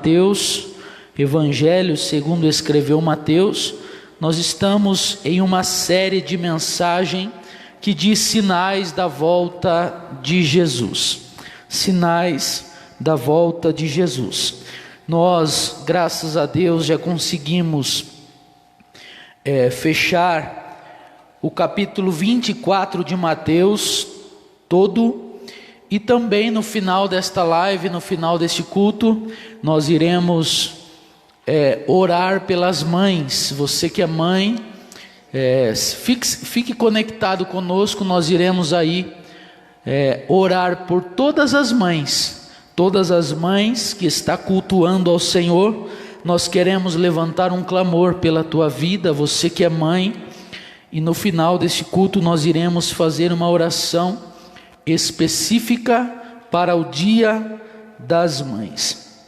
Mateus, Evangelho segundo escreveu Mateus. Nós estamos em uma série de mensagem que diz sinais da volta de Jesus. Sinais da volta de Jesus. Nós, graças a Deus, já conseguimos fechar o capítulo 24 de Mateus todo. E também no final desta live, no final deste culto, nós iremos orar pelas mães. Você que é mãe, fique conectado conosco. Nós iremos aí orar por todas as mães que está cultuando ao Senhor. Nós queremos levantar um clamor pela tua vida, você que é mãe, e no final deste culto nós iremos fazer uma oração específica para o Dia das Mães.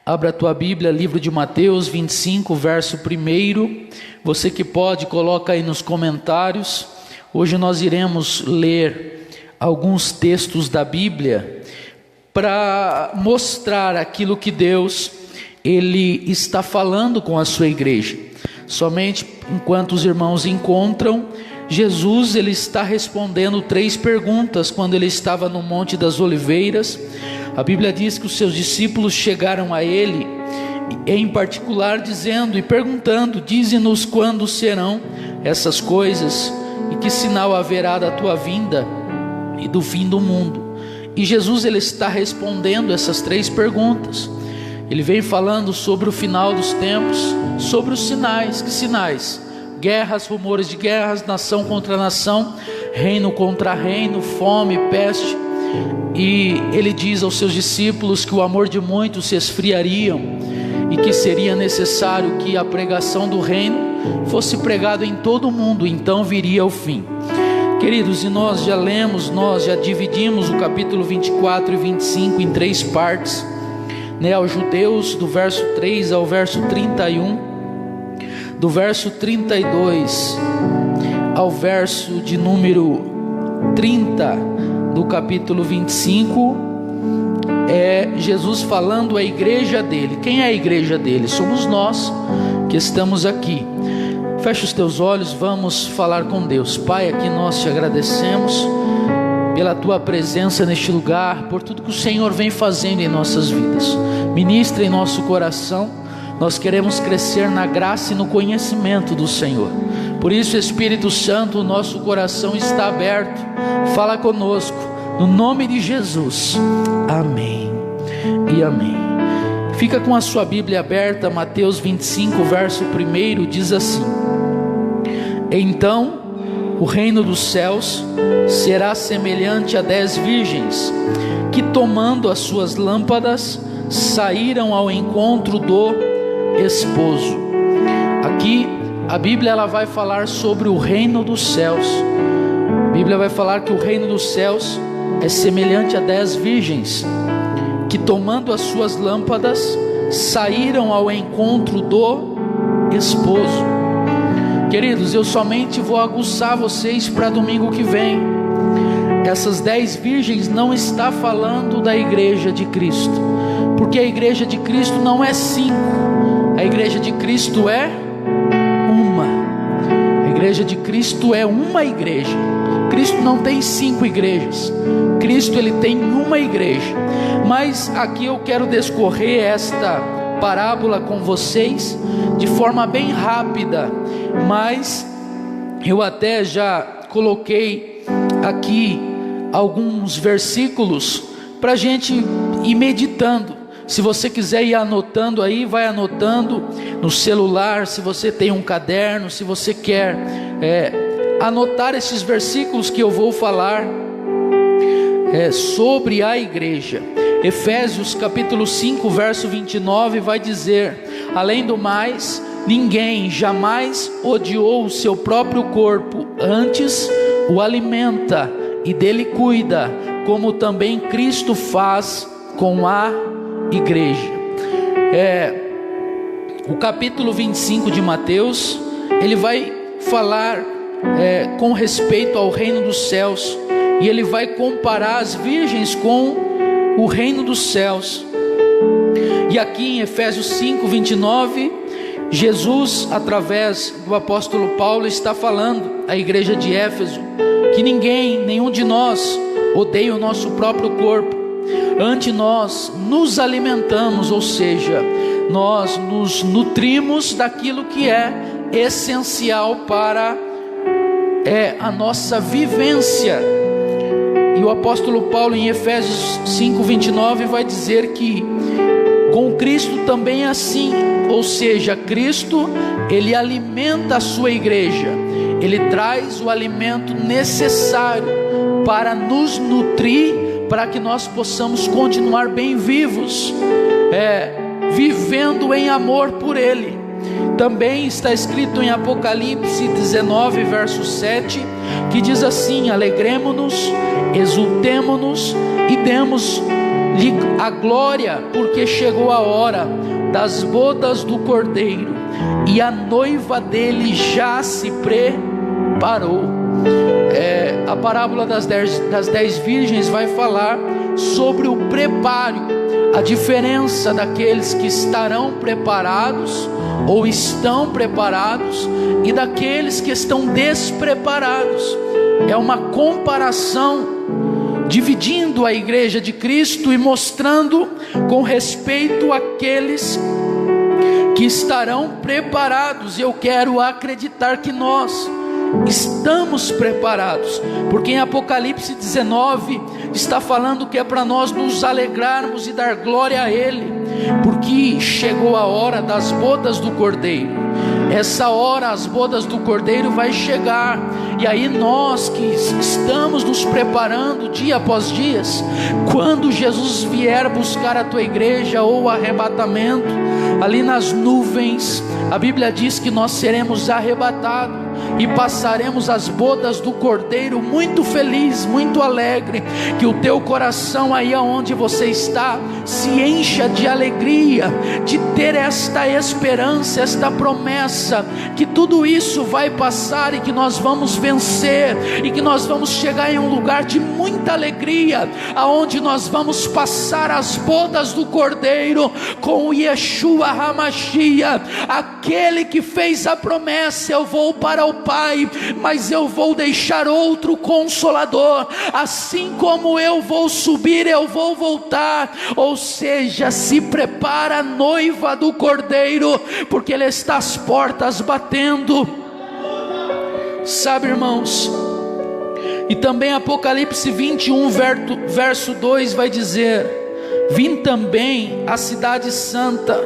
Abra a tua Bíblia, livro de Mateus 25, verso 1. Você que pode, coloca aí nos comentários. Hoje nós iremos ler alguns textos da Bíblia para mostrar aquilo que Deus Ele está falando com a sua igreja. Somente enquanto os irmãos encontram, Jesus ele está respondendo 3 perguntas quando ele estava no Monte das Oliveiras. A Bíblia diz que os seus discípulos chegaram a ele, em particular dizendo e perguntando: dize-nos quando serão essas coisas e que sinal haverá da tua vinda e do fim do mundo. E Jesus ele está respondendo essas 3 perguntas. Ele vem falando sobre o final dos tempos, sobre os sinais. Que sinais? Guerras, rumores de guerras, nação contra nação, reino contra reino, fome, peste. E ele diz aos seus discípulos que o amor de muitos se esfriariam e que seria necessário que a pregação do reino fosse pregada em todo o mundo, então viria o fim. Queridos, e nós já dividimos o capítulo 24 e 25 em 3 partes, aos judeus, do verso 3 ao verso 31, do verso 32 ao verso de número 30 do capítulo 25, Jesus falando à igreja dele. Quem é a igreja dele? Somos nós que estamos aqui. Fecha os teus olhos, vamos falar com Deus. Pai, aqui nós te agradecemos pela tua presença neste lugar, por tudo que o Senhor vem fazendo em nossas vidas. Ministra em nosso coração. Nós queremos crescer na graça e no conhecimento do Senhor. Por isso, Espírito Santo, o nosso coração está aberto. Fala conosco, no nome de Jesus. Amém e amém. Fica com a sua Bíblia aberta. Mateus 25, verso 1, diz assim: então o reino dos céus será semelhante a 10 virgens, que tomando as suas lâmpadas, saíram ao encontro do esposo. Aqui a Bíblia ela vai falar sobre o reino dos céus. A Bíblia vai falar que o reino dos céus é semelhante a 10 virgens, que tomando as suas lâmpadas, saíram ao encontro do esposo. Queridos, eu somente vou aguçar vocês para domingo que vem. Essas 10 virgens não está falando da igreja de Cristo, porque a igreja de Cristo não é 5, a igreja de Cristo é uma. A igreja de Cristo é uma igreja. Cristo não tem 5 igrejas, Cristo ele tem uma igreja. Mas aqui eu quero discorrer esta parábola com vocês de forma bem rápida, mas eu até já coloquei aqui alguns versículos para a gente ir meditando. Se você quiser ir anotando aí, vai anotando no celular. Se você tem um caderno, se você quer anotar esses versículos que eu vou falar sobre a igreja. Efésios capítulo 5, verso 29 vai dizer: além do mais, ninguém jamais odiou o seu próprio corpo, antes o alimenta e dele cuida, como também Cristo faz com a igreja. O capítulo 25 de Mateus, ele vai falar com respeito ao reino dos céus, e ele vai comparar as virgens com o reino dos céus. E aqui em Efésios 5:29, Jesus, através do apóstolo Paulo, está falando à igreja de Éfeso que nenhum de nós odeia o nosso próprio corpo. Antes nós nos alimentamos, ou seja, nós nos nutrimos daquilo que é essencial para a nossa vivência. E o apóstolo Paulo em Efésios 5:29 vai dizer que com Cristo também é assim, ou seja, Cristo, Ele alimenta a sua igreja, Ele traz o alimento necessário para nos nutrir, para que nós possamos continuar bem vivos, vivendo em amor por Ele. Também está escrito em Apocalipse 19, verso 7, que diz assim: alegremo-nos, exultemo-nos e demos-lhe a glória, porque chegou a hora das bodas do Cordeiro, e a noiva dele já se preparou. A parábola das 10 virgens vai falar sobre o preparo, a diferença daqueles que estarão preparados ou estão preparados e daqueles que estão despreparados. É uma comparação dividindo a igreja de Cristo e mostrando com respeito àqueles que estarão preparados. E eu quero acreditar que nós estamos preparados, porque em Apocalipse 19 está falando que é para nós nos alegrarmos e dar glória a Ele, porque chegou a hora das bodas do Cordeiro. Essa hora, as bodas do Cordeiro vai chegar, e aí nós que estamos nos preparando dia após dia, quando Jesus vier buscar a tua igreja, ou o arrebatamento, ali nas nuvens, a Bíblia diz que nós seremos arrebatados e passaremos as bodas do Cordeiro muito feliz, muito alegre. Que o teu coração aí aonde você está se encha de alegria, de ter esta esperança, esta promessa, que tudo isso vai passar e que nós vamos vencer, e que nós vamos chegar em um lugar de muita alegria, aonde nós vamos passar as bodas do Cordeiro com o Yeshua HaMashiach, aquele que fez a promessa: eu vou para o Pai, mas eu vou deixar outro Consolador, assim como eu vou subir, eu vou voltar. Ou seja, se prepara a noiva do Cordeiro, porque Ele está às portas batendo. Sabe, irmãos, e também Apocalipse 21 verso 2 vai dizer: vim também a cidade santa,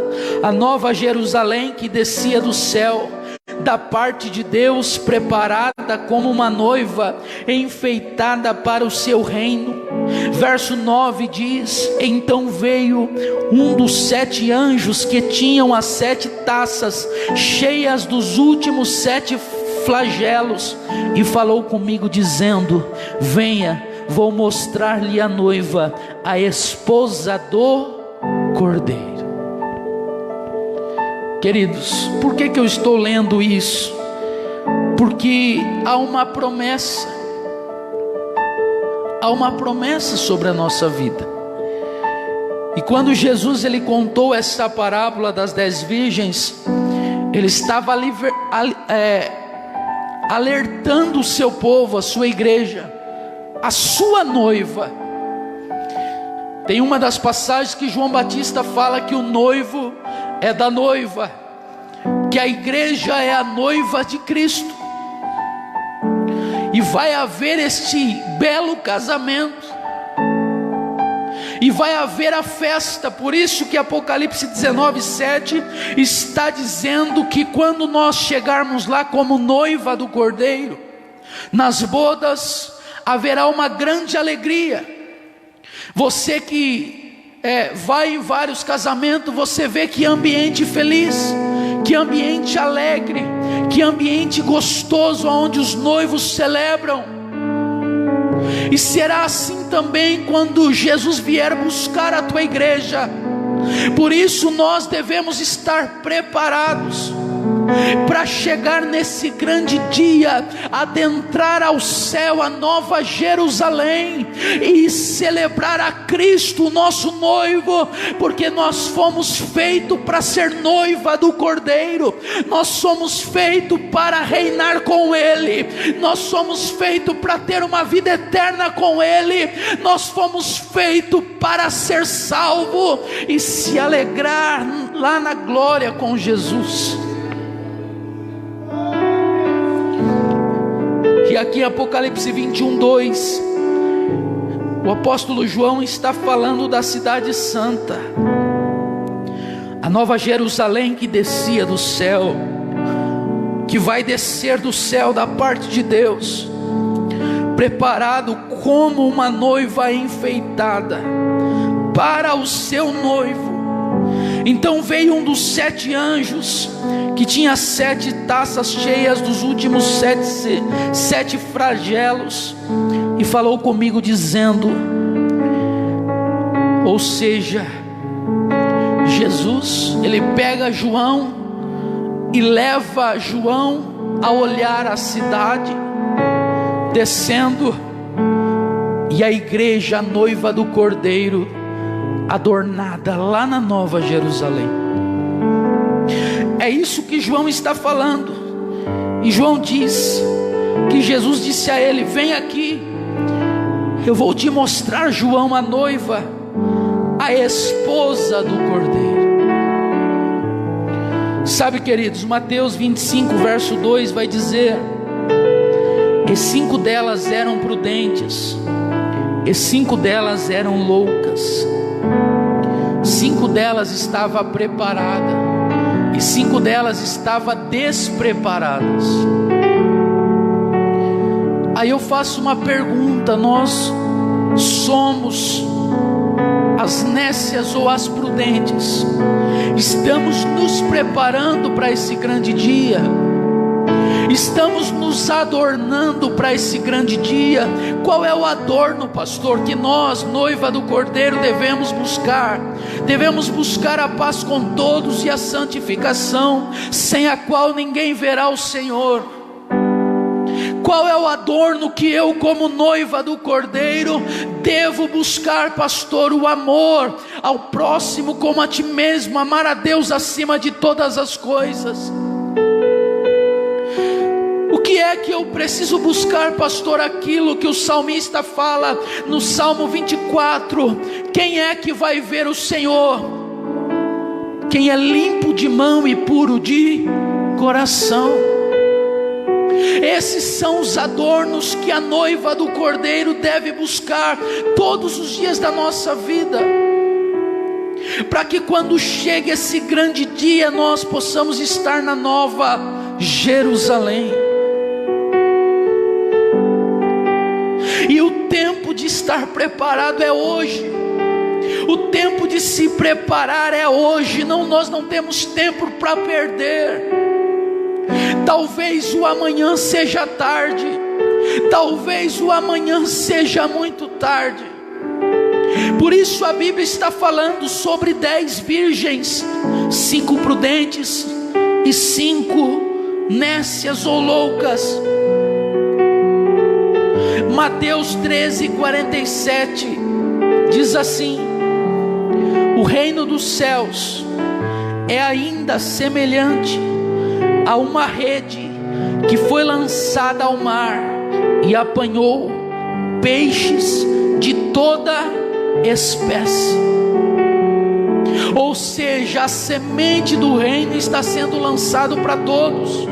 a nova Jerusalém que descia do céu, da parte de Deus, preparada como uma noiva enfeitada para o seu reino. Verso 9 diz: então veio um dos 7 anjos que tinham as 7 taças cheias dos últimos 7 flagelos, e falou comigo dizendo: venha, vou mostrar-lhe a noiva, a esposa do Cordeiro. Queridos, por que eu estou lendo isso? Porque há uma promessa sobre a nossa vida. E quando Jesus ele contou essa parábola das 10 virgens, ele estava alertando o seu povo, a sua igreja, a sua noiva. Tem uma das passagens que João Batista fala que o noivo é da noiva, que a igreja é a noiva de Cristo, e vai haver este belo casamento, e vai haver a festa. Por isso que Apocalipse 19:7 está dizendo que quando nós chegarmos lá como noiva do Cordeiro, nas bodas haverá uma grande alegria. Você que vai em vários casamentos, você vê que ambiente feliz, que ambiente alegre, que ambiente gostoso, onde os noivos celebram. E será assim também quando Jesus vier buscar a tua igreja. Por isso nós devemos estar preparados. para chegar nesse grande dia, adentrar ao céu, a nova Jerusalém, e celebrar a Cristo, nosso noivo, porque nós fomos feitos para ser noiva do Cordeiro, nós somos feitos para reinar com Ele, nós somos feitos para ter uma vida eterna com Ele, nós fomos feitos para ser salvo e se alegrar lá na glória com Jesus. E aqui em Apocalipse 21:2, o apóstolo João está falando da cidade santa, a nova Jerusalém que descia do céu, que vai descer do céu da parte de Deus, preparado como uma noiva enfeitada para o seu noivo. Então veio um dos 7 anjos, que tinha 7 taças cheias dos últimos 7 flagelos, e falou comigo dizendo, ou seja, Jesus, ele pega João e leva João a olhar a cidade descendo, e a igreja, a noiva do Cordeiro, adornada lá na nova Jerusalém. É isso que João está falando. E João diz que Jesus disse a ele: vem aqui, eu vou te mostrar, João, a noiva, a esposa do Cordeiro. Sabe, queridos, Mateus 25 verso 2 vai dizer: e 5 delas eram prudentes, e 5 delas eram loucas. 5 delas estavam preparadas, e 5 delas estavam despreparadas. Aí eu faço uma pergunta: nós somos as nécias ou as prudentes? Estamos nos preparando para esse grande dia? Estamos nos adornando para esse grande dia? Qual é o adorno, pastor, que nós, noiva do Cordeiro, devemos buscar? Devemos buscar a paz com todos e a santificação, sem a qual ninguém verá o Senhor. Qual é o adorno que eu, como noiva do Cordeiro, devo buscar, pastor? O amor ao próximo como a ti mesmo, amar a Deus acima de todas as coisas. O que é que eu preciso buscar, pastor? Aquilo que o salmista fala no Salmo 24: quem é que vai ver o Senhor? Quem é limpo de mão e puro de coração. Esses são os adornos que a noiva do Cordeiro deve buscar todos os dias da nossa vida, para que quando chegue esse grande dia, nós possamos estar na nova Jerusalém. E o tempo de estar preparado é hoje. O tempo de se preparar é hoje. Nós não temos tempo para perder. Talvez o amanhã seja tarde, talvez o amanhã seja muito tarde. Por isso a Bíblia está falando sobre 10 virgens, 5 prudentes e 5 nécias ou loucas. Mateus 13:47 diz assim: o reino dos céus é ainda semelhante a uma rede que foi lançada ao mar e apanhou peixes de toda espécie. Ou seja, a semente do reino está sendo lançado para todos.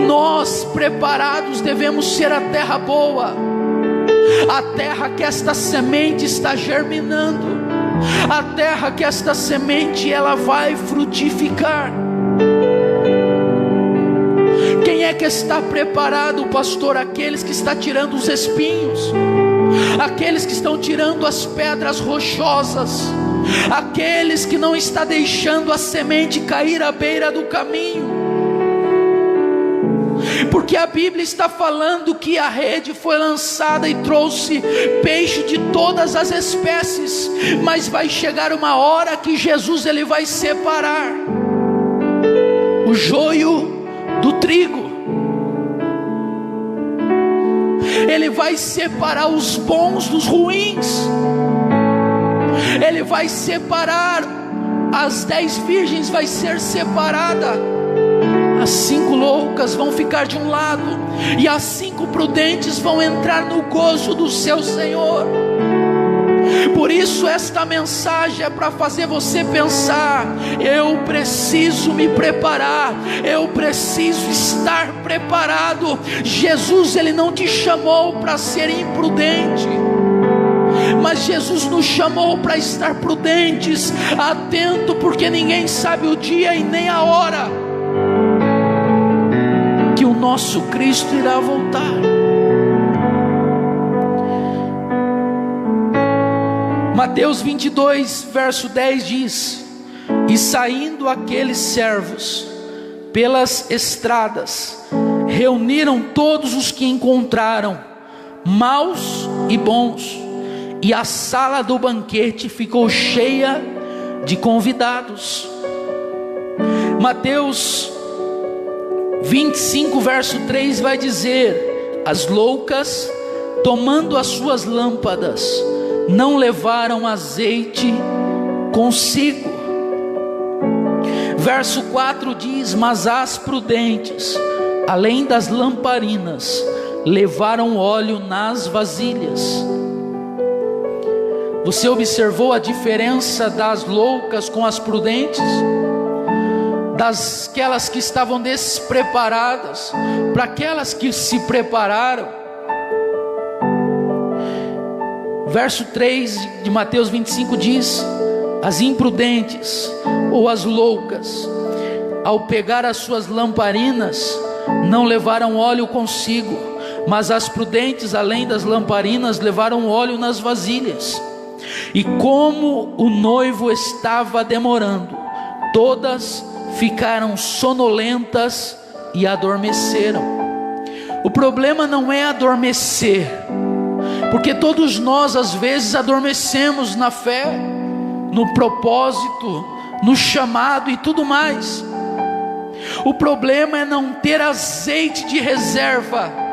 Nós, preparados, devemos ser a terra boa, a terra que esta semente está germinando, a terra que esta semente ela vai frutificar. Quem é que está preparado, pastor? Aqueles que estão tirando os espinhos, aqueles que estão tirando as pedras rochosas, aqueles que não estão deixando a semente cair à beira do caminho. porque a Bíblia está falando que a rede foi lançada e trouxe peixe de todas as espécies, mas vai chegar uma hora que Jesus ele vai separar o joio do trigo. Ele vai separar os bons dos ruins. Ele vai separar as 10 virgens, vai ser separada. As 5 loucas vão ficar de um lado, e as 5 prudentes vão entrar no gozo do seu Senhor. Por isso esta mensagem é para fazer você pensar: eu preciso me preparar, eu preciso estar preparado. Jesus ele não te chamou para ser imprudente, mas Jesus nos chamou para estar prudentes, atento, porque ninguém sabe o dia e nem a hora que o nosso Cristo irá voltar. Mateus 22, verso 10 diz: e saindo aqueles servos pelas estradas, reuniram todos os que encontraram, maus e bons, e a sala do banquete ficou cheia de convidados. Mateus 25, verso 3 vai dizer: as loucas, tomando as suas lâmpadas, não levaram azeite consigo. Verso 4 diz: mas as prudentes, além das lamparinas, levaram óleo nas vasilhas. Você observou a diferença das loucas com as prudentes? Daquelas que estavam despreparadas para aquelas que se prepararam. Verso 3 de Mateus 25 diz: as imprudentes ou as loucas, ao pegar as suas lamparinas, não levaram óleo consigo, mas as prudentes, além das lamparinas, levaram óleo nas vasilhas. E como o noivo estava demorando, todas ficaram sonolentas e adormeceram. O problema não é adormecer, porque todos nós às vezes adormecemos na fé, no propósito, no chamado e tudo mais. O problema é não ter azeite de reserva.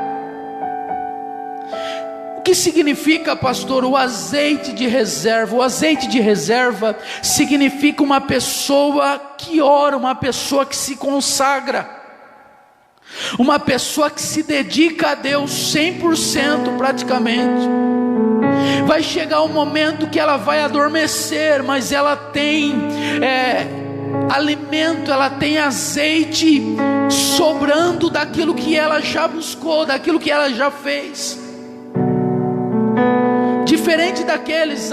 O que significa, pastor, o azeite de reserva? O azeite de reserva significa uma pessoa que ora, uma pessoa que se consagra, uma pessoa que se dedica a Deus 100% praticamente. Vai chegar um momento que ela vai adormecer, mas ela tem alimento, ela tem azeite sobrando daquilo que ela já buscou, daquilo que ela já fez. Diferente daqueles: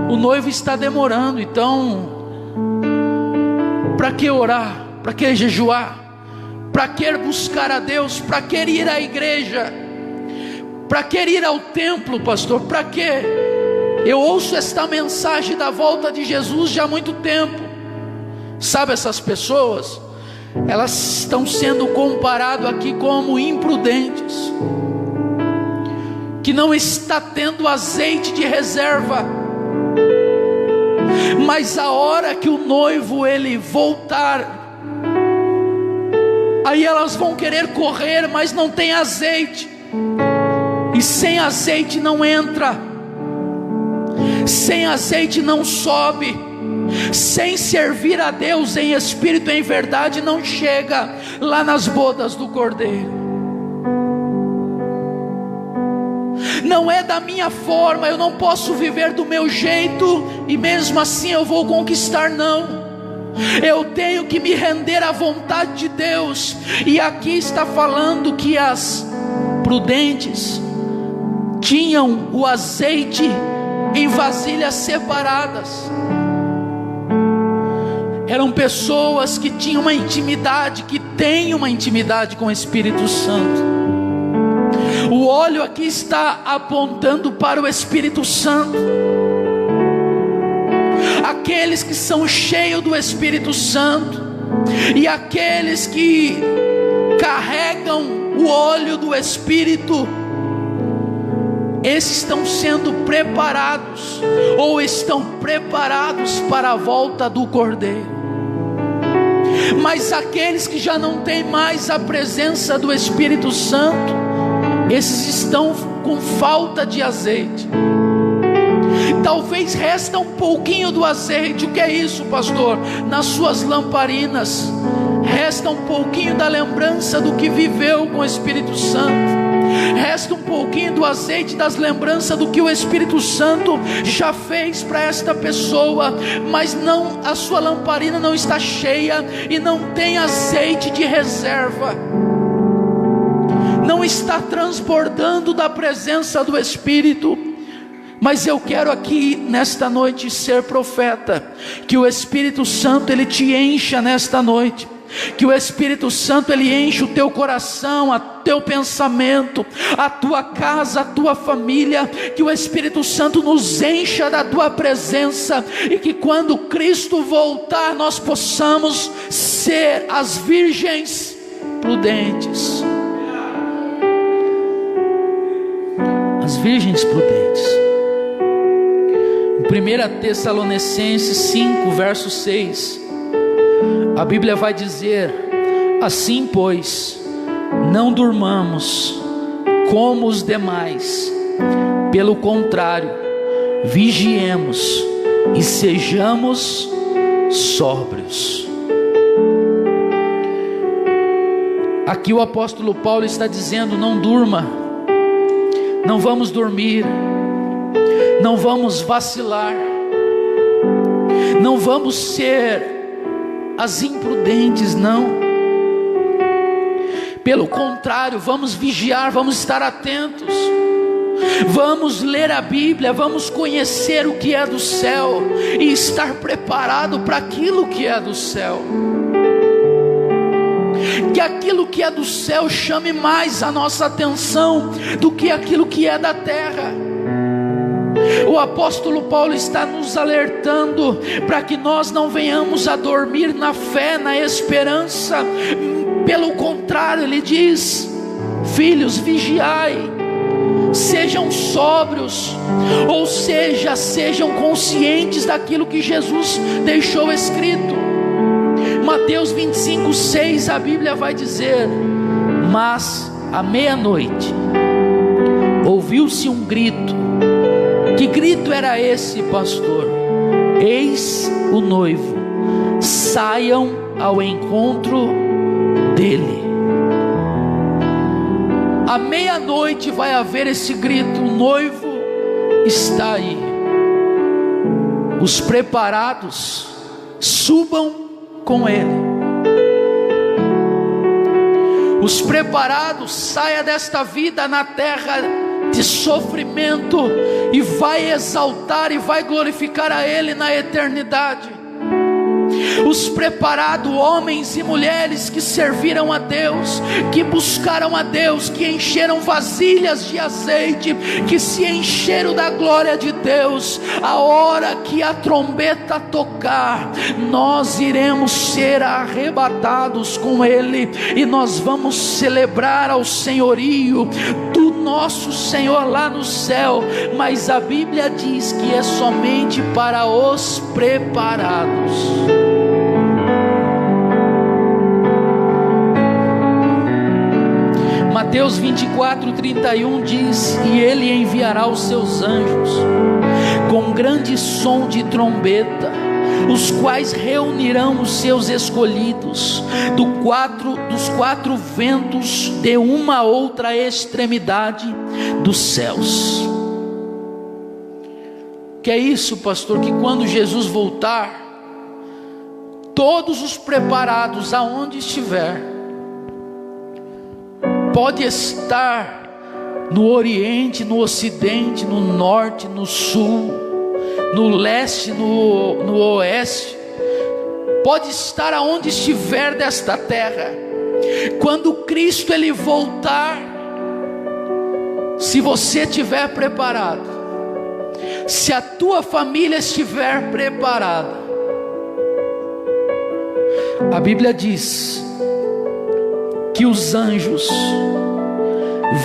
o noivo está demorando, então para que orar? Para que jejuar? Para que buscar a Deus? Para que ir à igreja? Para que ir ao templo, pastor? Para que? Eu ouço esta mensagem da volta de Jesus já há muito tempo. Sabe, essas pessoas, elas estão sendo comparadas aqui como imprudentes, que não está tendo azeite de reserva. Mas a hora que o noivo ele voltar, aí elas vão querer correr, mas não tem azeite, e sem azeite não entra, sem azeite não sobe, sem servir a Deus em espírito e em verdade não chega lá nas bodas do Cordeiro. Não é da minha forma, eu não posso viver do meu jeito e mesmo assim eu vou conquistar, não. Eu tenho que me render à vontade de Deus. E aqui está falando que as prudentes tinham o azeite em vasilhas separadas. Eram pessoas que tinham uma intimidade, que têm uma intimidade com o Espírito Santo. O óleo aqui está apontando para o Espírito Santo. Aqueles que são cheios do Espírito Santo, e aqueles que carregam o óleo do Espírito, esses estão sendo preparados, ou estão preparados para a volta do Cordeiro. Mas aqueles que já não têm mais a presença do Espírito Santo, esses estão com falta de azeite. Talvez resta um pouquinho do azeite. O que é isso, pastor? Nas suas lamparinas resta um pouquinho da lembrança do que viveu com o Espírito Santo. Resta um pouquinho do azeite, das lembranças do que o Espírito Santo já fez para esta pessoa, mas não, a sua lamparina não está cheia e não tem azeite de reserva, não está transbordando da presença do Espírito. Mas eu quero aqui nesta noite ser profeta, que o Espírito Santo ele te encha nesta noite, que o Espírito Santo ele enche o teu coração, o teu pensamento, a tua casa, a tua família, que o Espírito Santo nos encha da tua presença, e que quando Cristo voltar nós possamos ser as virgens prudentes, as virgens prudentes. Em 1 Tessalonicenses 5, verso 6, a Bíblia vai dizer: assim pois, não durmamos como os demais, pelo contrário, vigiemos e sejamos sóbrios. Aqui o apóstolo Paulo está dizendo: não durma, não vamos dormir, não vamos vacilar, não vamos ser as imprudentes, não. Pelo contrário, vamos vigiar, vamos estar atentos, vamos ler a Bíblia, vamos conhecer o que é do céu e estar preparado para aquilo que é do céu. Que aquilo que é do céu chame mais a nossa atenção do que aquilo que é da terra. O apóstolo Paulo está nos alertando para que nós não venhamos a dormir na fé, na esperança. Pelo contrário, ele diz: filhos, vigiai, sejam sóbrios, ou seja, sejam conscientes daquilo que Jesus deixou escrito. Mateus 25, 6, a Bíblia vai dizer: mas à meia-noite ouviu-se um grito. Que grito era esse, pastor? Eis o noivo, saiam ao encontro dele. À meia-noite vai haver esse grito: o noivo está aí. Os preparados subam com ele. Os preparados saia desta vida na terra de sofrimento e vai exaltar e vai glorificar a Ele na eternidade. Os preparados, homens e mulheres que serviram a Deus, que buscaram a Deus, que encheram vasilhas de azeite, que se encheram da glória de Deus, a hora que a trombeta tocar, nós iremos ser arrebatados com Ele, e nós vamos celebrar ao senhorio do nosso Senhor lá no céu. Mas a Bíblia diz que é somente para os preparados. Mateus 24, 31 diz: e ele enviará os seus anjos com grande som de trombeta, os quais reunirão os seus escolhidos dos quatro ventos, de uma outra extremidade dos céus. Que é isso, pastor? Que quando Jesus voltar, todos os preparados, aonde estiver, pode estar no Oriente, no Ocidente, no Norte, no Sul, no Leste, no Oeste, pode estar aonde estiver desta terra. Quando Cristo ele voltar, se você estiver preparado, se a tua família estiver preparada, a Bíblia diz que os anjos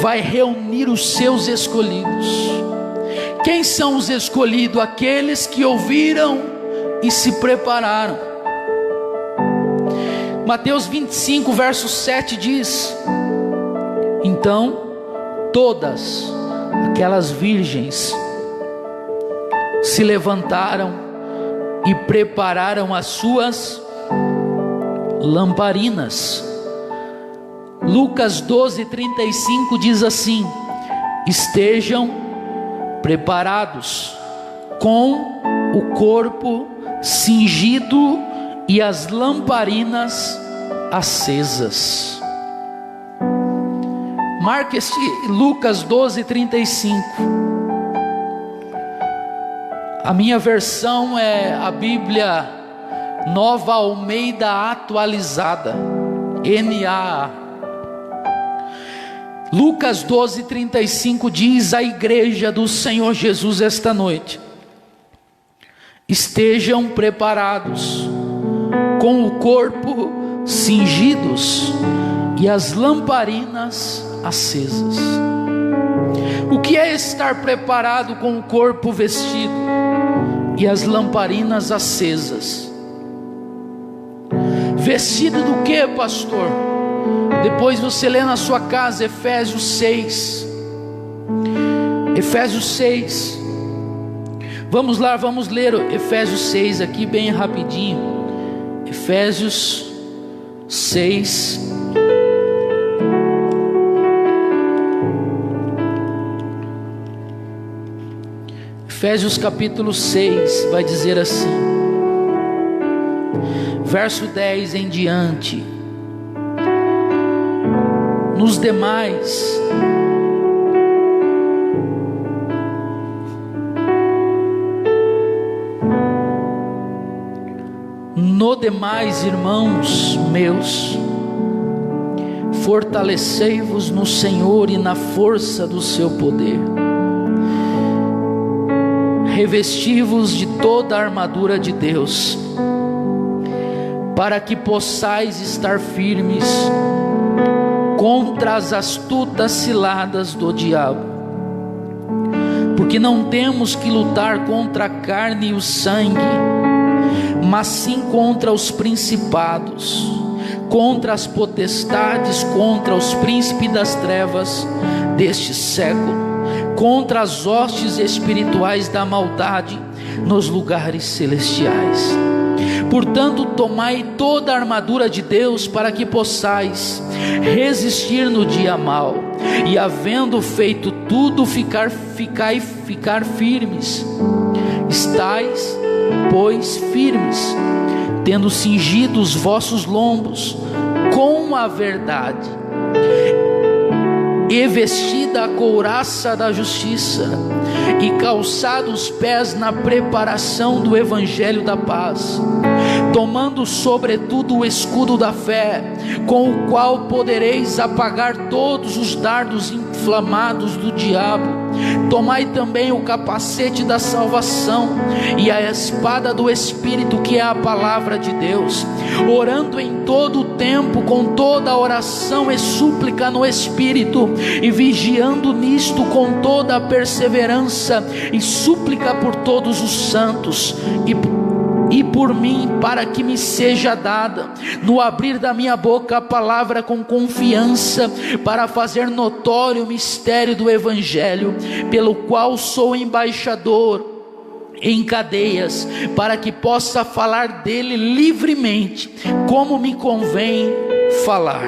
vai reunir os seus escolhidos. Quem são os escolhidos? Aqueles que ouviram e se prepararam. Mateus 25, verso 7 diz: então todas aquelas virgens se levantaram e prepararam as suas lamparinas. Lucas 12:35 diz assim: estejam preparados, com o corpo cingido e as lamparinas acesas. Marque este Lucas 12:35. A minha versão é a Bíblia Nova Almeida Atualizada, NAA. Lucas 12:35 diz à igreja do Senhor Jesus esta noite: estejam preparados, com o corpo cingidos e as lamparinas acesas. O que é estar preparado com o corpo vestido e as lamparinas acesas? Vestido do que, pastor? Depois você lê na sua casa Efésios 6. Efésios 6. Vamos lá, vamos ler Efésios 6 aqui bem rapidinho. Efésios 6. Efésios capítulo 6 vai dizer assim, verso 10 em diante: nos demais, no demais, irmãos meus, fortalecei-vos no Senhor e na força do seu poder. Revesti-vos de toda a armadura de Deus, para que possais estar firmes contra as astutas ciladas do diabo. Porque não temos que lutar contra a carne e o sangue, mas sim contra os principados, contra as potestades, contra os príncipes das trevas deste século, contra as hostes espirituais da maldade nos lugares celestiais. Portanto, tomai toda a armadura de Deus, para que possais resistir no dia mau, e havendo feito tudo, ficar firmes. Estais, pois, firmes, tendo cingido os vossos lombos com a verdade, e vestida a couraça da justiça, e calçado os pés na preparação do evangelho da paz, tomando sobretudo o escudo da fé, com o qual podereis apagar todos os dardos inflamados do diabo. Tomai também o capacete da salvação e a espada do Espírito, que é a palavra de Deus, orando em todo o tempo com toda oração e súplica no Espírito, e vigiando nisto com toda a perseverança e súplica por todos os santos e por mim, para que me seja dada, no abrir da minha boca, a palavra com confiança, para fazer notório o mistério do evangelho, pelo qual sou embaixador em cadeias, para que possa falar dele livremente, como me convém falar.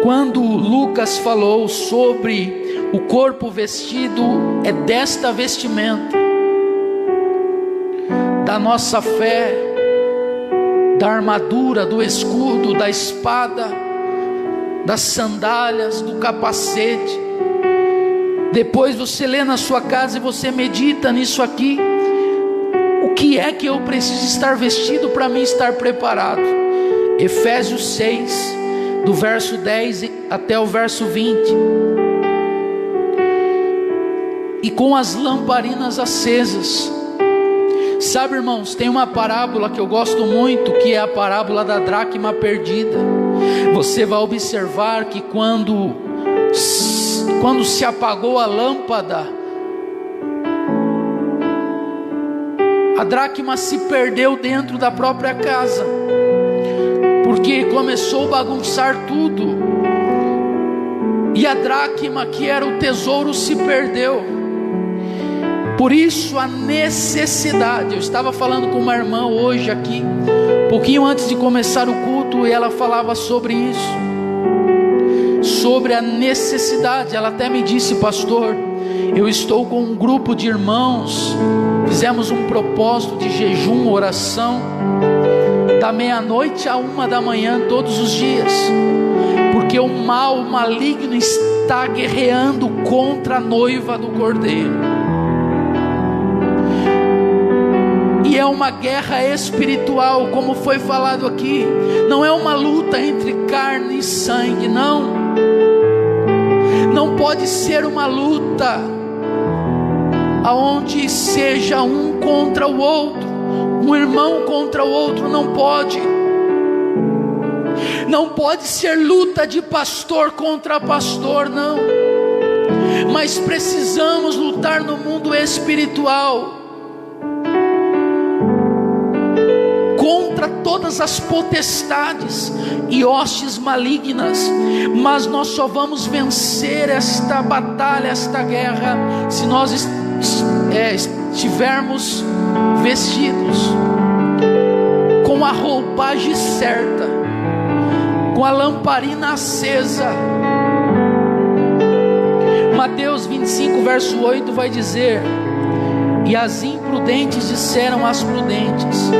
Quando Lucas falou sobre o corpo vestido, é desta vestimenta, da nossa fé, da armadura, do escudo, da espada, das sandálias, do capacete. Depois você lê na sua casa e você medita nisso aqui. O que é que eu preciso estar vestido para mim estar preparado? Efésios 6, do verso 10 até o verso 20. E com as lamparinas acesas. Sabe, irmãos, tem uma parábola que eu gosto muito, que é a parábola da dracma perdida. Você vai observar que quando se apagou a lâmpada, a dracma se perdeu dentro da própria casa, porque começou a bagunçar tudo, e a dracma, que era o tesouro, se perdeu. Por isso a necessidade. Eu estava falando com uma irmã hoje aqui, pouquinho antes de começar o culto, e ela falava sobre isso, sobre a necessidade. Ela até me disse: pastor, eu estou com um grupo de irmãos, fizemos um propósito de jejum, oração, da meia-noite à 1h todos os dias, porque o mal, o maligno está guerreando contra a noiva do Cordeiro. E é uma guerra espiritual, como foi falado aqui. Não é uma luta entre carne e sangue, não. Não pode ser uma luta aonde seja um contra o outro, um irmão contra o outro. Não pode. Não pode ser luta de pastor contra pastor, não. Mas precisamos lutar no mundo espiritual contra todas as potestades e hostes malignas. Mas nós só vamos vencer esta batalha, esta guerra, se nós estivermos vestidos com a roupagem certa, com a lamparina acesa. Mateus 25 verso 8 vai dizer: e as imprudentes disseram às prudentes: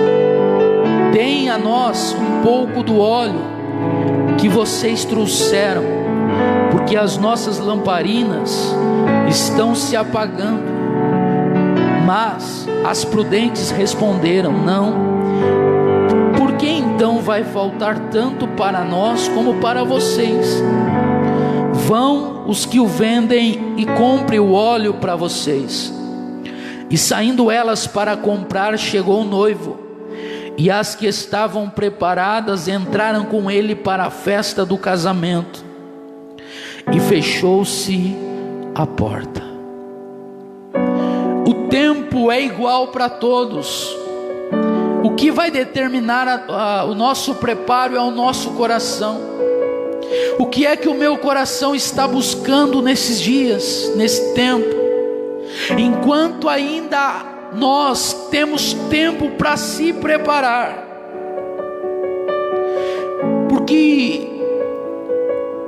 deem a nós um pouco do óleo que vocês trouxeram, porque as nossas lamparinas estão se apagando. Mas as prudentes responderam: não. Por que então vai faltar tanto para nós como para vocês? Vão os que o vendem e comprem o óleo para vocês. E saindo elas para comprar, chegou o noivo, e as que estavam preparadas entraram com ele para a festa do casamento, e fechou-se a porta. O tempo é igual para todos. O que vai determinar o nosso preparo é o nosso coração. O que é que o meu coração está buscando nesses dias, nesse tempo? Enquanto ainda nós temos tempo para se preparar, porque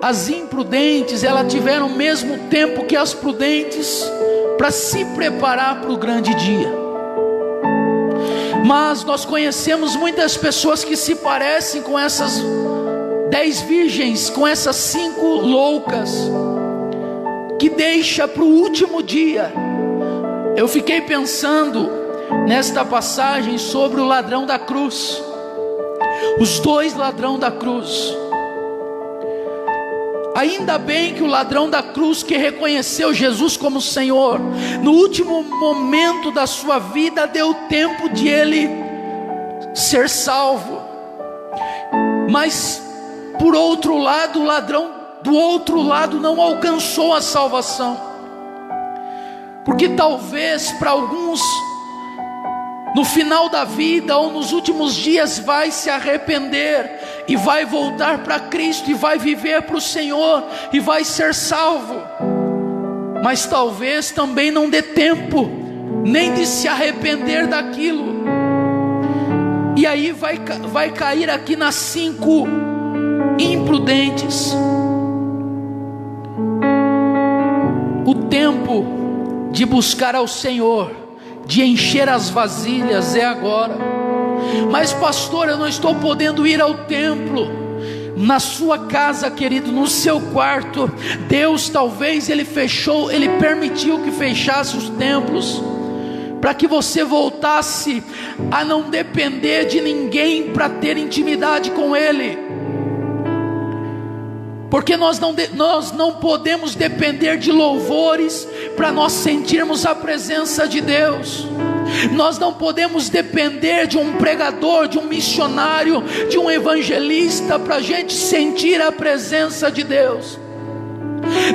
as imprudentes, elas tiveram o mesmo tempo que as prudentes para se preparar para o grande dia. Mas nós conhecemos muitas pessoas que se parecem com essas 10 virgens, com essas 5 loucas, que deixa para o último dia. Eu fiquei pensando nesta passagem sobre o ladrão da cruz, os 2 ladrões da cruz. Ainda bem que o ladrão da cruz, que reconheceu Jesus como Senhor, no último momento da sua vida, deu tempo de ele ser salvo. Mas por outro lado, o ladrão do outro lado não alcançou a salvação, porque talvez para alguns, no final da vida ou nos últimos dias, vai se arrepender e vai voltar para Cristo e vai viver para o Senhor e vai ser salvo. Mas talvez também não dê tempo nem de se arrepender daquilo, e aí vai cair aqui nas 5 imprudentes. O tempo de buscar ao Senhor, de encher as vasilhas, é agora. Mas pastor, eu não estou podendo ir ao templo. Na sua casa, querido, no seu quarto, Deus talvez Ele permitiu que fechasse os templos, para que você voltasse a não depender de ninguém para ter intimidade com Ele. Porque nós não podemos depender de louvores para nós sentirmos a presença de Deus. Nós não podemos depender de um pregador, de um missionário, de um evangelista para a gente sentir a presença de Deus.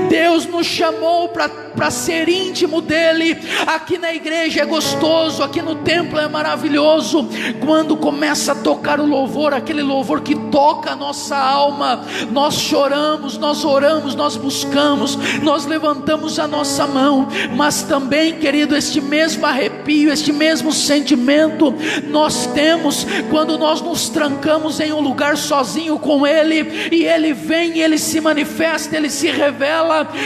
Deus nos chamou para ser íntimo dele. Aqui na igreja é gostoso, aqui no templo é maravilhoso. Quando começa a tocar o louvor, aquele louvor que toca a nossa alma, nós choramos, nós oramos, nós buscamos, nós levantamos a nossa mão. Mas também, querido, este mesmo arrepio, este mesmo sentimento nós temos quando nós nos trancamos em um lugar sozinho com ele, e ele vem, ele se manifesta, ele se revela,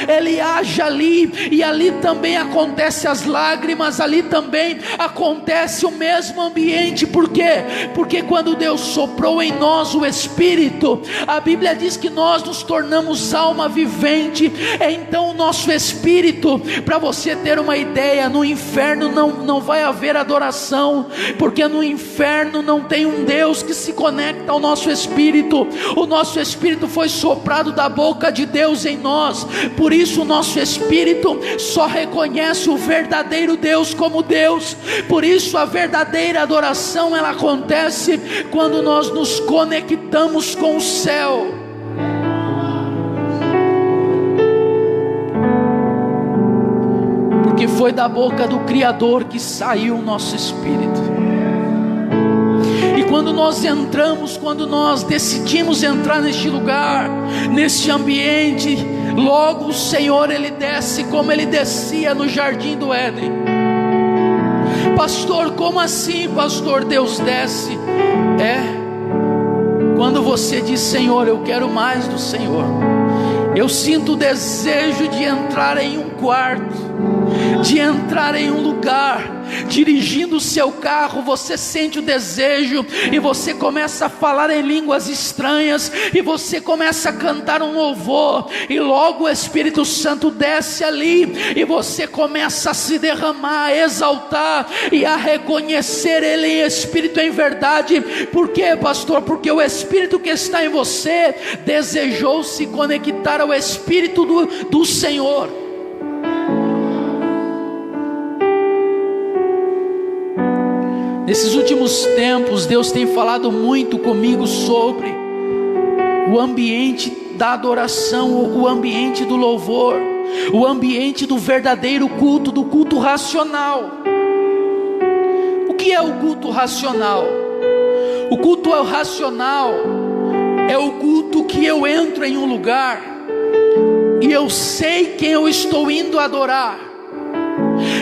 ele age ali, e ali também acontece as lágrimas, ali também acontece o mesmo ambiente. Por quê? Porque quando Deus soprou em nós o Espírito, a Bíblia diz que nós nos tornamos alma vivente. Então o nosso Espírito, para você ter uma ideia, no inferno não vai haver adoração, porque no inferno não tem um Deus que se conecta ao nosso Espírito. O nosso Espírito foi soprado da boca de Deus em nós, por isso o nosso Espírito só reconhece o verdadeiro Deus como Deus. Por isso a verdadeira adoração, ela acontece quando nós nos conectamos com o céu. Porque foi da boca do Criador que saiu o nosso Espírito. E quando nós entramos, quando nós decidimos entrar neste lugar, neste ambiente, logo o Senhor, ele desce como ele descia no jardim do Éden. Pastor, como assim, pastor? Deus desce. Quando você diz: Senhor, eu quero mais do Senhor. Eu sinto o desejo de entrar em um quarto, de entrar em um lugar. Dirigindo o seu carro, você sente o desejo, e você começa a falar em línguas estranhas, e você começa a cantar um louvor, e logo o Espírito Santo desce ali, e você começa a se derramar, a exaltar, e a reconhecer Ele em Espírito, em verdade. Por quê, pastor? Porque o Espírito que está em você desejou se conectar ao Espírito do Senhor. Nesses últimos tempos, Deus tem falado muito comigo sobre o ambiente da adoração, o ambiente do louvor, o ambiente do verdadeiro culto, do culto racional. O que é o culto racional? O culto racional é o culto que eu entro em um lugar e eu sei quem eu estou indo adorar.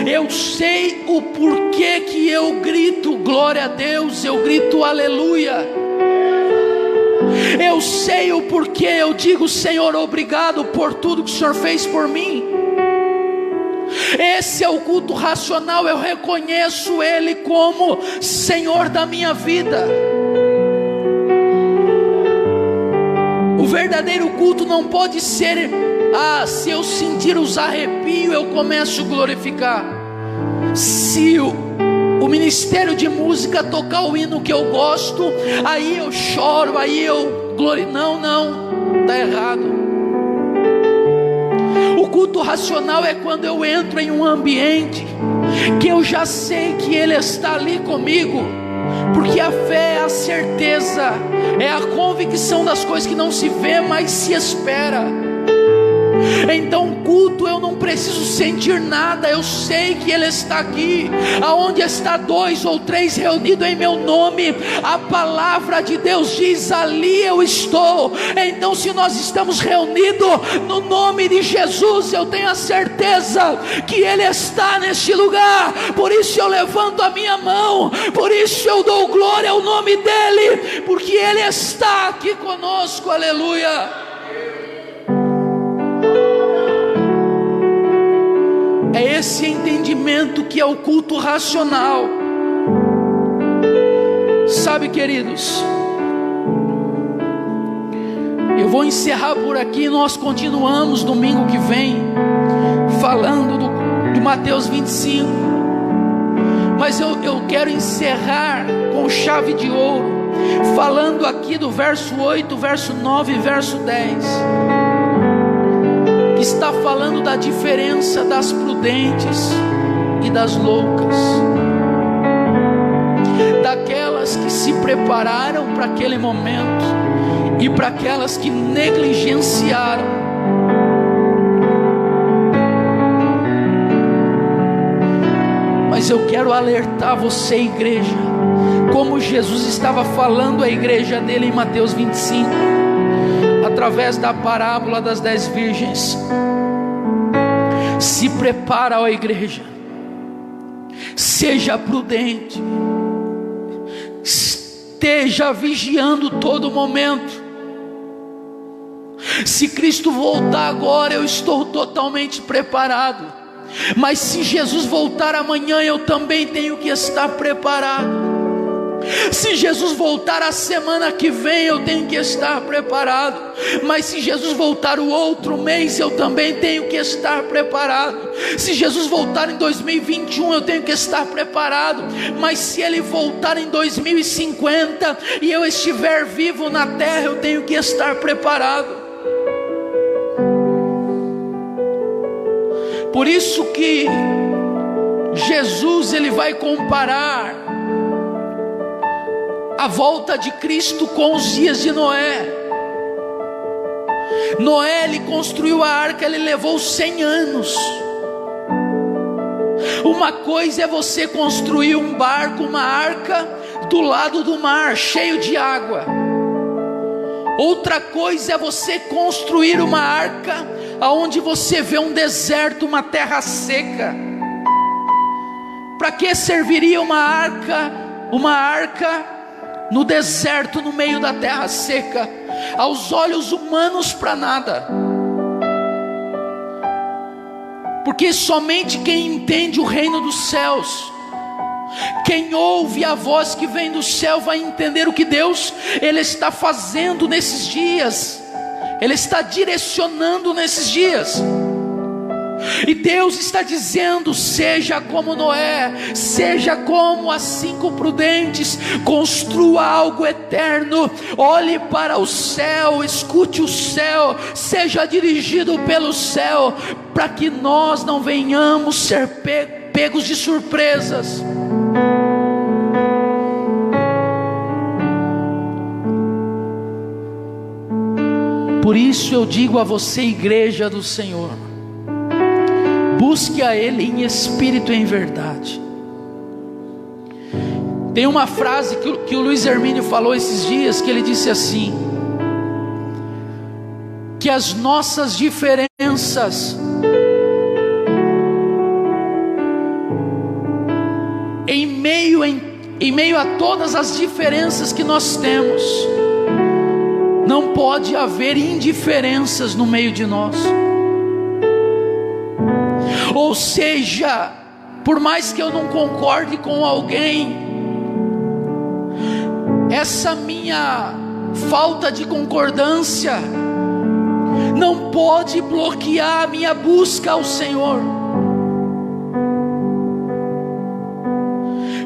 Eu sei o porquê que eu grito glória a Deus, eu grito aleluia. Eu sei o porquê eu digo: Senhor, obrigado por tudo que o Senhor fez por mim. Esse é o culto racional. Eu reconheço Ele como Senhor da minha vida. O verdadeiro culto não pode ser: se eu sentir os arrepios, eu começo a glorificar. Se o ministério de música tocar o hino que eu gosto, aí eu choro, aí eu glorifico. Não, está errado. O culto racional é quando eu entro em um ambiente que eu já sei que Ele está ali comigo. Porque a fé é a certeza, é a convicção das coisas que não se vê, mas se espera. Então culto, eu não preciso sentir nada, eu sei que Ele está aqui. Aonde está 2 ou 3 reunidos em meu nome, a palavra de Deus diz: ali eu estou. Então se nós estamos reunidos no nome de Jesus, eu tenho a certeza que Ele está neste lugar. Por isso eu levanto a minha mão, por isso eu dou glória ao nome dEle, porque Ele está aqui conosco, aleluia. É esse entendimento que é o culto racional. Sabe, queridos, eu vou encerrar por aqui. Nós continuamos domingo que vem falando de Mateus 25, mas eu quero encerrar com chave de ouro, falando aqui do verso 8, verso 9 e verso 10. Está falando da diferença das prudentes e das loucas. daquelas que se prepararam para aquele momento e para aquelas que negligenciaram. Mas eu quero alertar você, igreja, como Jesus estava falando à igreja dele em Mateus 25, através da parábola das 10 virgens. Se prepara, ó igreja, seja prudente, esteja vigiando todo momento. Se Cristo voltar agora, eu estou totalmente preparado. Mas se Jesus voltar amanhã, eu também tenho que estar preparado. Se Jesus voltar a semana que vem, eu tenho que estar preparado. Mas se Jesus voltar o outro mês, eu também tenho que estar preparado. Se Jesus voltar em 2021, eu tenho que estar preparado. Mas se Ele voltar em 2050 e eu estiver vivo na terra, eu tenho que estar preparado. Por isso que Jesus, ele vai comparar a volta de Cristo com os dias de Noé. Noé, ele construiu a arca, ele levou 100 anos. Uma coisa é você construir um barco, uma arca do lado do mar, cheio de água. Outra coisa é você construir uma arca aonde você vê um deserto, uma terra seca. Para que serviria uma arca? Uma arca no deserto, no meio da terra seca. Aos olhos humanos, para nada. Porque somente quem entende o reino dos céus, quem ouve a voz que vem do céu, vai entender o que Deus, Ele está fazendo nesses dias. Ele está direcionando nesses dias. E Deus está dizendo: seja como Noé, seja como as 5 prudentes, construa algo eterno, olhe para o céu, escute o céu, seja dirigido pelo céu, para que nós não venhamos ser pegos de surpresas. Por isso eu digo a você, igreja do Senhor, busque a Ele em espírito e em verdade. Tem uma frase que o Luiz Hermínio falou esses dias, que ele disse assim: que as nossas diferenças em meio a todas as diferenças que nós temos, não pode haver indiferenças no meio de nós. Ou seja, por mais que eu não concorde com alguém, essa minha falta de concordância não pode bloquear a minha busca ao Senhor.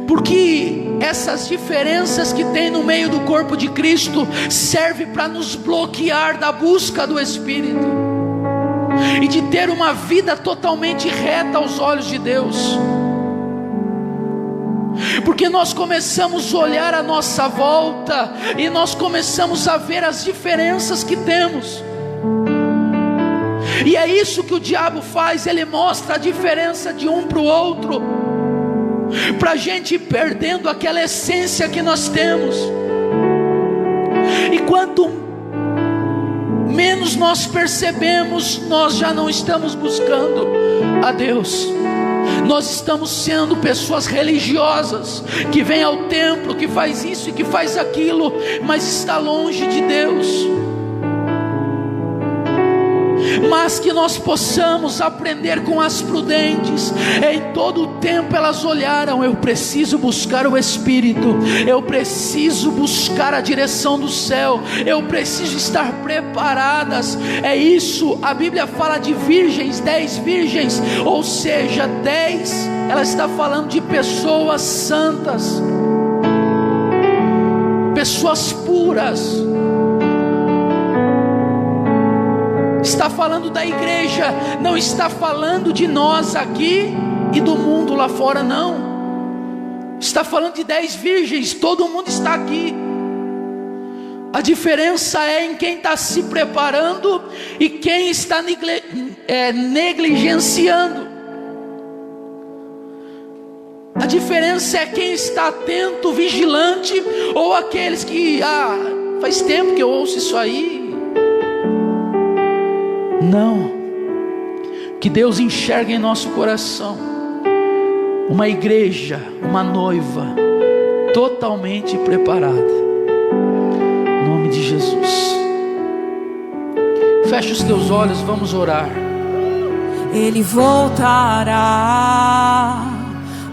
Porque essas diferenças que tem no meio do corpo de Cristo servem para nos bloquear da busca do Espírito e de ter uma vida totalmente reta aos olhos de Deus. Porque nós começamos a olhar à nossa volta e nós começamos a ver as diferenças que temos. E é isso que o diabo faz, ele mostra a diferença de um para o outro, para a gente ir perdendo aquela essência que nós temos. E quanto menos nós percebemos, nós já não estamos buscando a Deus. Nós estamos sendo pessoas religiosas, que vem ao templo, que faz isso e que faz aquilo, mas está longe de Deus. Mas que nós possamos aprender com as prudentes. Em todo o tempo elas olharam: eu preciso buscar o Espírito, eu preciso buscar a direção do céu, eu preciso estar preparadas. É isso, a Bíblia fala de virgens, 10 virgens, ou seja, 10, ela está falando de pessoas santas, pessoas puras. Está falando da igreja, não está falando de nós aqui e do mundo lá fora, não. Está falando de 10 virgens, todo mundo está aqui. A diferença é em quem está se preparando e quem está negligenciando. A diferença é quem está atento, vigilante, ou aqueles que, faz tempo que eu ouço isso aí. Não. Que Deus enxergue em nosso coração uma igreja, uma noiva totalmente preparada. Em nome de Jesus. Feche os teus olhos, vamos orar. Ele voltará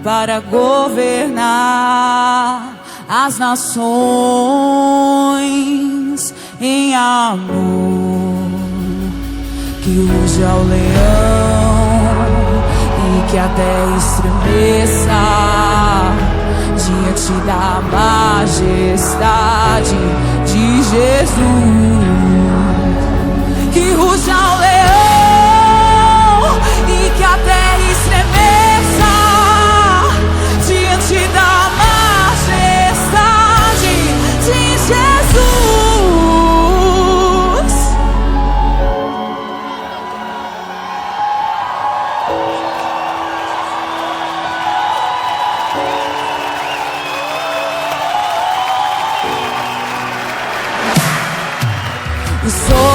para governar as nações em amor, que ruja o leão e que a terra estremeça diante da majestade de Jesus. Que ruja o leão e que a terra estremeça diante da majestade de Jesus. O sol